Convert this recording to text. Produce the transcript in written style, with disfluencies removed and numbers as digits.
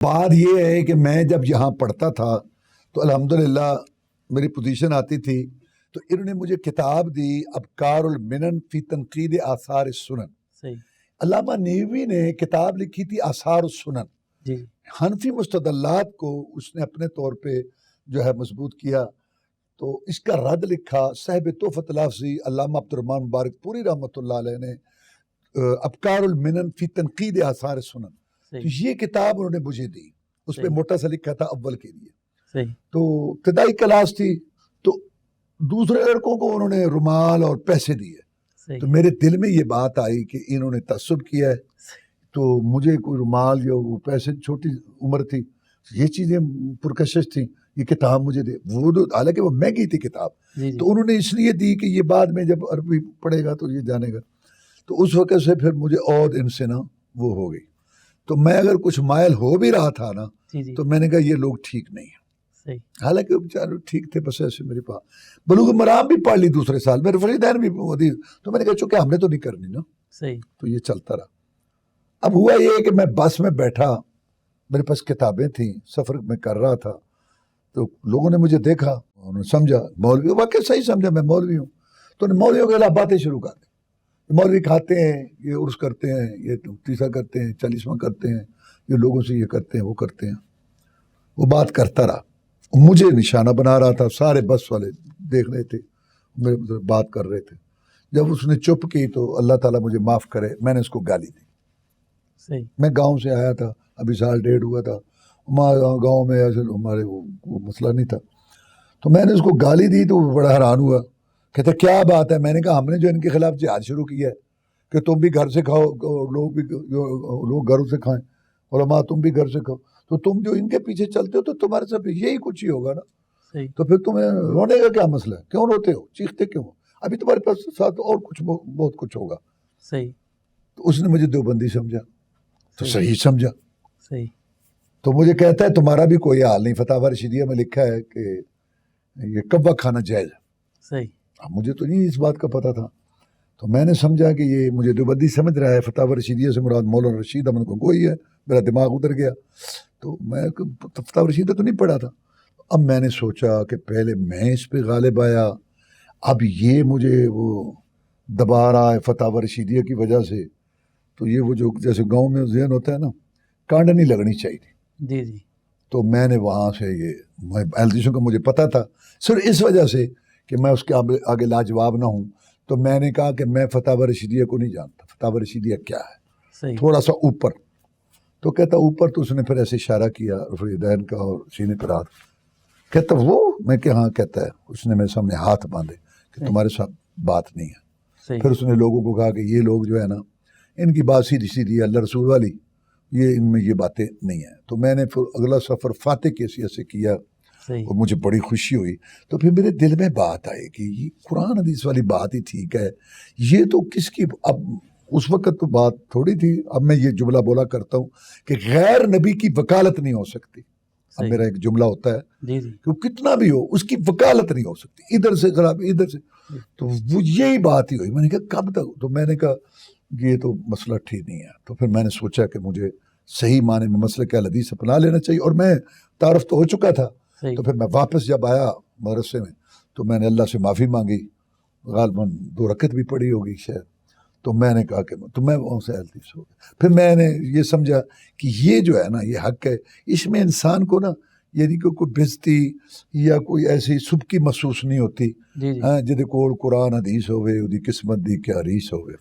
بات یہ ہے کہ میں جب یہاں پڑھتا تھا تو الحمدللہ میری پوزیشن آتی تھی تو انہوں نے مجھے کتاب دی ابکار المنن فی تنقید آثار السنن. صحیح. علامہ نیوی نے کتاب لکھی تھی آثار السنن. جی. حنفی مستدلات کو اس نے اپنے طور پہ جو ہے مضبوط کیا تو اس کا رد لکھا صاحب تحفۃ الحافظی علامہ عبد الرحمن مبارک پوری رحمۃ اللہ علیہ نے ابکار المنن فی تنقید آثار السنن. تو یہ کتاب انہوں نے مجھے دی، اس پہ موٹا سا لکھا تھا اول کے لیے. صحیح. تو ابتدائی کلاس تھی تو دوسرے لڑکوں کو انہوں نے رومال اور پیسے دیے تو میرے دل میں یہ بات آئی کہ انہوں نے تعصب کیا ہے تو مجھے کوئی رومال یا وہ پیسے، چھوٹی عمر تھی، یہ چیزیں پرکشش تھیں، یہ کتاب مجھے دے. وہ حالانکہ وہ مہنگی تھی کتاب تو انہوں نے اس لیے دی کہ یہ بعد میں جب عربی پڑھے گا تو یہ جانے گا. تو اس وقت سے پھر مجھے اور ان سے نا وہ ہو گئی. تو میں اگر کچھ مائل ہو بھی رہا تھا نا تو میں نے کہا یہ لوگ ٹھیک نہیں ہیں. حالانکہ بیچارے ٹھیک تھے، بس ایسے میرے پاس بلوغ مرام بھی پڑھ لی دوسرے سال، میرے فریدین بھی دی تو میں نے کہا چونکہ ہم نے تو نہیں کرنی نا. تو یہ چلتا رہا. اب ہوا یہ کہ میں بس میں بیٹھا، میرے پاس کتابیں تھیں، سفر میں کر رہا تھا تو لوگوں نے مجھے دیکھا، انہوں نے سمجھا مولوی، واقعی صحیح سمجھا میں مولوی ہوں. تو انہوں نے مولویوں کے خلاف باتیں شروع کر دی. مولوی کھاتے ہیں، یہ عرس کرتے ہیں، یہ تیسا کرتے ہیں، 40واں کرتے ہیں، یہ لوگوں سے یہ کرتے ہیں، وہ کرتے ہیں. وہ بات کرتا رہا، مجھے نشانہ بنا رہا تھا، سارے بس والے دیکھ رہے تھے، میرے بات کر رہے تھے. جب اس نے چپ کی تو اللہ تعالیٰ مجھے معاف کرے، میں نے اس کو گالی دی. میں گاؤں سے آیا تھا، ابھی سال ڈیڑھ ہوا تھا، گاؤں میں ایسے ہمارے وہ مسئلہ نہیں تھا. تو میں نے اس کو گالی دی تو وہ بڑا حیران ہوا، کہتے کیا بات ہے. میں نے کہا ہم نے جو ان کے خلاف جہاد شروع کیا ہے کہ تم بھی گھر سے کھاؤ، لوگ گھروں سے کھائیں، علماء تم بھی گھر سے کھاؤ، تو تم جو ان کے پیچھے چلتے ہو تو تمہارے ساتھ یہی کچھ ہی ہوگا نا. تو پھر تمہیں رونے کا کیا مسئلہ ہے؟ کیوں روتے ہو، چیختے کیوں ہو؟ ابھی تمہارے پاس ساتھ اور کچھ بہت کچھ ہوگا. تو اس نے مجھے دیوبندی سمجھا تو صحیح سمجھا. تو مجھے کہتا ہے تمہارا بھی کوئی حال نہیں، فتاوی رشیدیہ میں لکھا ہے کہ یہ کبا کھانا جائز ہے. مجھے تو نہیں اس بات کا پتہ تھا. تو میں نے سمجھا کہ یہ مجھے دیوبندی سمجھ رہا ہے، فتاوی رشیدیہ سے مراد مولانا رشید احمد گنگوئی ہے. میرا دماغ ادھر گیا تو میں فتاوی رشیدیہ تو نہیں پڑھا تھا. اب میں نے سوچا کہ پہلے میں اس پہ غالب آیا، اب یہ مجھے وہ دبا رہا ہے فتاوی رشیدیہ کی وجہ سے. تو یہ وہ جو جیسے گاؤں میں ذہن ہوتا ہے نا، کانڈ نہیں لگنی چاہیے تھی. تو میں نے وہاں سے یہ ایلزیشن کا مجھے پتہ تھا صرف اس وجہ سے کہ میں اس کے آگے لاجواب نہ ہوں. تو میں نے کہا کہ میں فتاوی رشیدیہ کو نہیں جانتا، فتاوی رشیدیہ کیا ہے، تھوڑا سا اوپر. تو کہتا اوپر، تو اس نے پھر ایسے اشارہ کیا فریدین کا اور سینے پر ہاتھ. کہتا وہ، میں کہ ہاں. کہتا ہے اس نے میرے سامنے ہاتھ باندھے کہ تمہارے ساتھ بات نہیں ہے. پھر اس نے لوگوں کو کہا کہ یہ لوگ جو ہے نا، ان کی بات سیدھی سیدھی ہے، اللہ رسول والی، یہ ان میں یہ باتیں نہیں ہیں. تو میں نے پھر اگلا سفر فاتح کی حیثیت سے کیا اور مجھے بڑی خوشی ہوئی. تو پھر میرے دل میں بات آئی کہ یہ قرآن حدیث والی بات ہی ٹھیک ہے، یہ تو کس کی، اب اس وقت تو بات تھوڑی تھی. اب میں یہ جملہ بولا کرتا ہوں کہ غیر نبی کی وکالت نہیں ہو سکتی. اب میرا ایک جملہ ہوتا ہے کہ کتنا بھی ہو اس کی وکالت نہیں ہو سکتی، ادھر سے خراب ادھر سے. تو وہ یہی بات ہی ہوئی. میں نے کہا کب تک؟ تو میں نے کہا یہ تو مسئلہ ٹھیک نہیں ہے. تو پھر میں نے سوچا کہ مجھے صحیح معنی میں مسئلہ کے حدیث اپنا لینا چاہیے، اور میں تعارف تو ہو چکا تھا. تو پھر میں واپس جب آیا مدرسے میں تو میں نے اللہ سے معافی مانگی، غالباً 2 رکعت بھی پڑھی ہوگی شاید. تو میں نے کہا کہ تو میں وہاں سے حدیث ہو گیا. پھر میں نے یہ سمجھا کہ یہ جو ہے نا یہ حق ہے، اس میں انسان کو نا یعنی کہ کوئی بےزتی یا کوئی ایسی سبکی محسوس نہیں ہوتی. جہدے کول قرآن حدیث ہوئے، وہ قسمت دی کیا ریس ہوئے.